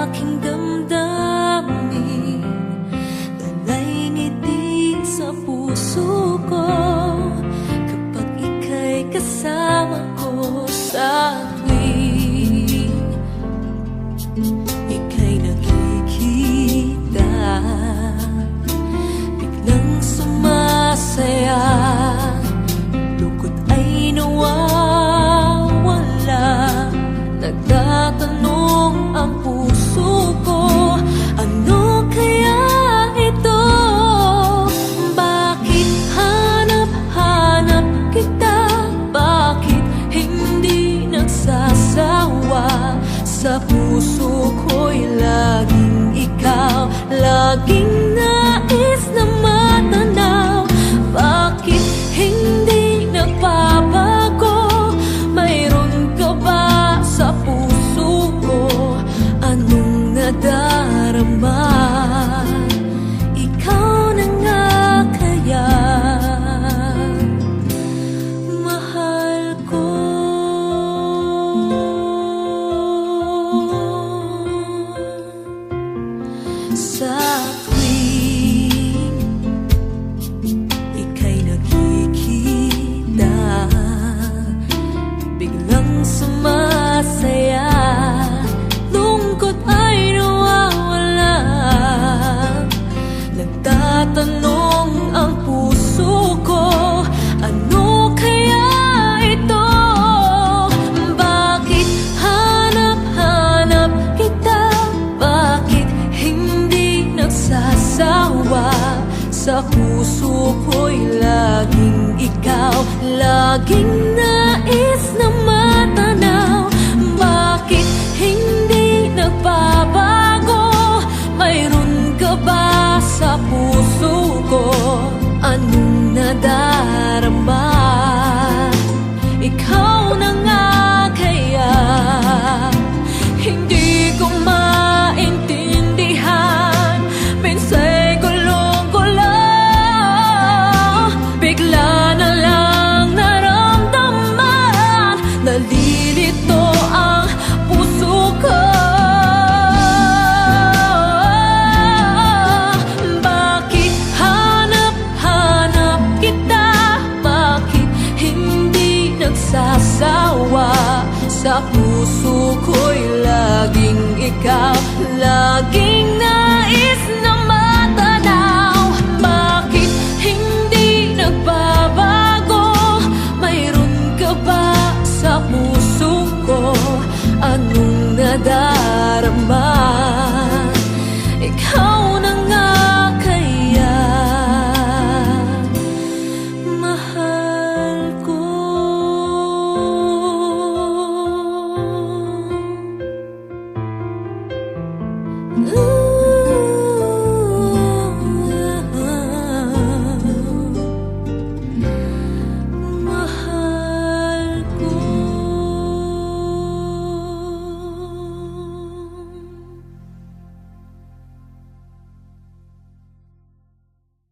aking damdamin, talay ngiti sa puso ko kapag ika'y kasama ko sa tuwing ika'y nakikita. Biglang sumasaya, lungkot ay nawawala. Nagtatanong ang puso ko, ano kaya ito? Bakit hanap-hanap kita? Bakit hindi nagsasawa? Sa puso ko'y laging ikaw, laging nais na matanaw. Bakit hindi nagbabago? Mayroon ka ba sa puso ko? Anong nadarama? Ikaw na nga kaya mahal ko. Sa tuwing ika'y nakikita, biglang sumasaya, lungkot ay nawawala. Nagtatanong ang puso ko, ano kaya ito? Bakit hanap-hanap kita? Bakit hindi nagsasawa? Sa puso ko'y laging ikaw, laging nais na matanaw. Bakit hindi nagbabago? Mayroon ka ba sa puso ko? Anong nadarama? Ikaw na nga kaya hindi ko maintindihan. Minsa'y gulong-gulo, bigla na lang naramdaman. Nalilito ang puso ko. Bakit hanap-hanap kita? Bakit hindi nagsasawa? Sa puso ko'y laging ikaw, laging nais na matanaw. Bakit hindi nagbabago? Mayroon ka ba sa puso ko? Anong nadarama? Ikaw na nga kaya mahal ko. Ooh.